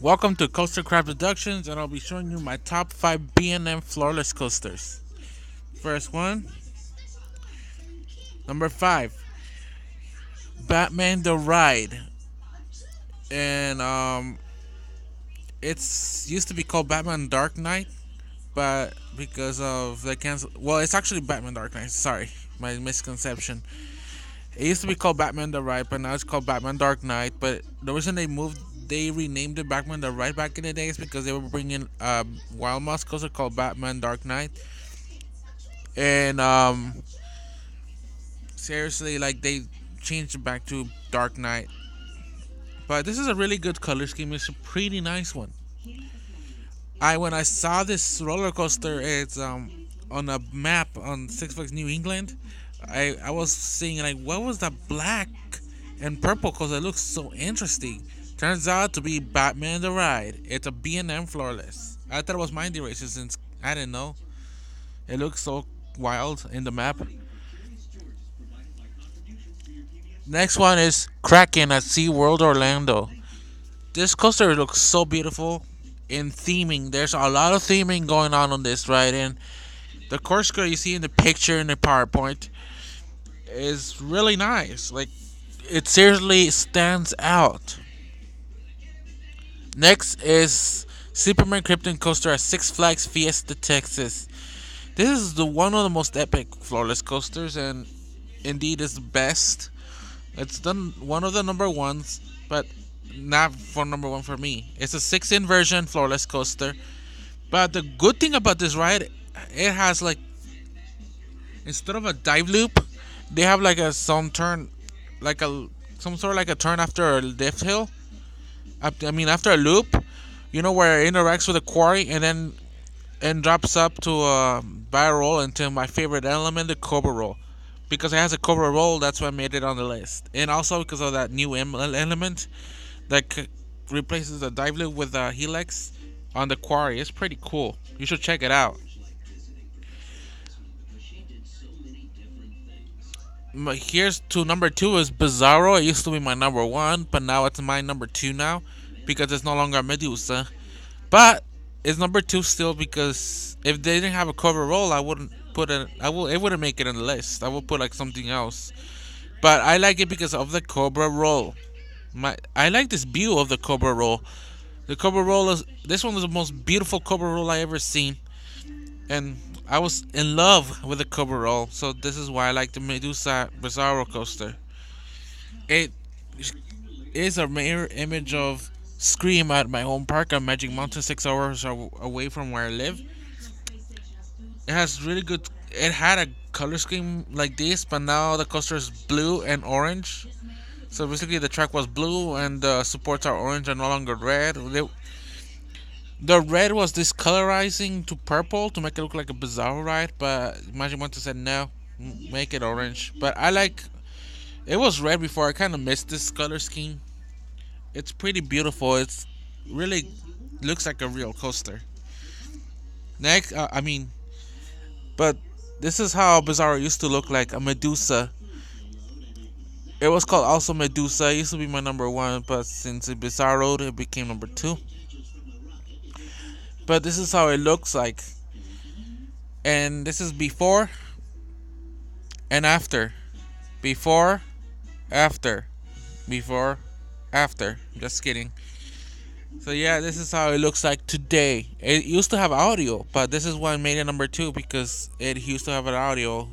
Welcome to Coaster Craft Productions, and I'll be showing you my top 5 B&M Floorless Coasters. First one, number 5, Batman the Ride. And it's used to be called Batman Dark Knight, but because of the cancel, well, it's actually Batman Dark Knight. Sorry, my misconception. It used to be called Batman the Ride, but now it's called Batman Dark Knight. But the reason they renamed it Batman the Ride back in the day is because they were bringing a Wild Mouse coaster called Batman Dark Knight, and seriously, like they changed it back to Dark Knight. But this is a really good color scheme. It's a pretty nice one. I when I saw this roller coaster, it's on a map on Six Flags New England. I was seeing like what was that black and purple because it looks so interesting. Turns out to be Batman the Ride. It's a B&M Floorless. I thought it was Mindy Races since I didn't know. It looks so wild in the map. Next one is Kraken at SeaWorld Orlando. This coaster looks so beautiful in theming. There's a lot of theming going on this ride, and the corkscrew you see in the picture in the PowerPoint is really nice. Like it seriously stands out. Next is Superman Krypton coaster at Six Flags Fiesta, Texas. This is the one of the most epic floorless coasters, and indeed is the best. It's done one of the number ones, but not for number one for me. It's a 6-in version floorless coaster. But the good thing about this ride, it has like instead of a dive loop, they have like a some turn, like a some sort of like a turn after a lift hill. I mean after a loop, where it interacts with the quarry and drops up to a barrel roll into my favorite element, the Cobra roll. Because it has a Cobra roll, that's why I made it on the list. And also because of that new element that replaces the dive loop with a helix on the quarry. It's pretty cool. You should check it out. Here's to number 2 is Bizarro. It used to be my number 1, but now it's my number 2 now because it's no longer Medusa. But it's number 2 still because if they didn't have a cover roll, I wouldn't put it. It wouldn't make it on the list. I would put like something else. But I like it because of the Cobra roll. I like this view of the Cobra roll. The Cobra roll is this one was the most beautiful Cobra roll I ever seen, and I was in love with the Cobra roll. So this is why I like the Medusa Bizarro coaster. It is a mirror image of Scream at my home park at Magic Mountain, 6 hours away from where I live. It has really good. It had a color scheme like this, but now the coaster is blue and orange. So basically, the track was blue and the supports are orange and no longer red. The red was discolorizing to purple to make it look like a Bizarro ride, but Magic Mountain said no, make it orange. But I like. It was red before. I kind of missed this color scheme. It's pretty beautiful. It's really looks like a real coaster. Next, but this is how Bizarro used to look like a Medusa. It was called also Medusa. It used to be my number 1, but since it Bizarroed, it became number 2. But this is how it looks like, and this is before and after. Before, after, before, after. Just kidding. So yeah, this is how it looks like today. It used to have audio, but this is why I made it number 2 because it used to have an audio.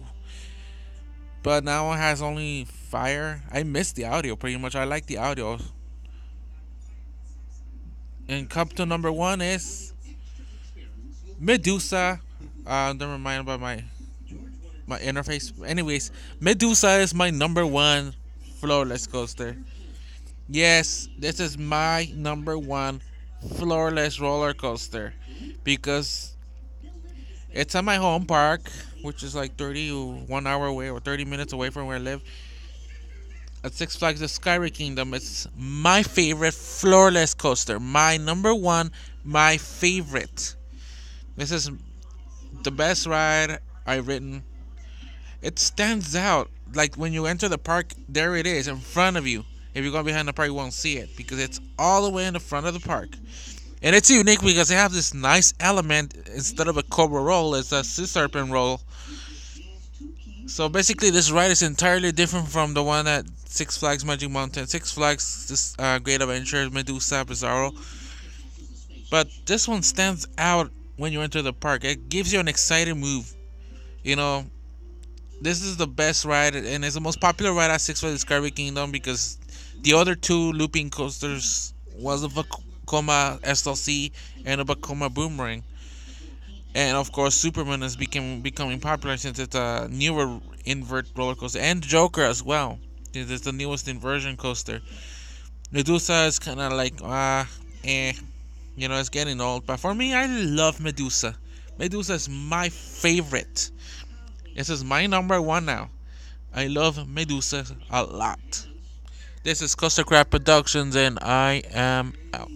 But now it has only fire. I miss the audio pretty much. I like the audio. And come to number 1 is Medusa. Never mind about my interface. Anyways, Medusa is my number 1 floorless coaster. Yes, this is my number 1 floorless roller coaster because it's at my home park, which is like 1 hour away or 30 minutes away from where I live. At Six Flags the Skyway Kingdom, it's my favorite floorless coaster. My number 1, my favorite. This is the best ride I've ridden. It stands out. Like when you enter the park, there it is in front of you. If you go behind the park, you won't see it because it's all the way in the front of the park. And it's unique because they have this nice element. Instead of a cobra roll, it's a sea serpent roll. So basically, this ride is entirely different from the one at Six Flags Magic Mountain. Six Flags, this Great Adventure, Medusa, Bizarro. But this one stands out when you enter the park. It gives you an exciting move. You know, this is the best ride, and it's the most popular ride at Six Flags Discovery Kingdom because the other two looping coasters was a Vekoma SLC and a Vekoma Boomerang. And of course, Superman is becoming popular since it's a newer invert roller coaster, and Joker as well. It's the newest inversion coaster. Medusa is kind of like eh, it's getting old. But for me, I love Medusa. Medusa is my favorite. This is my number one now. I love Medusa a lot. This is Coaster Craft Productions, and I am out.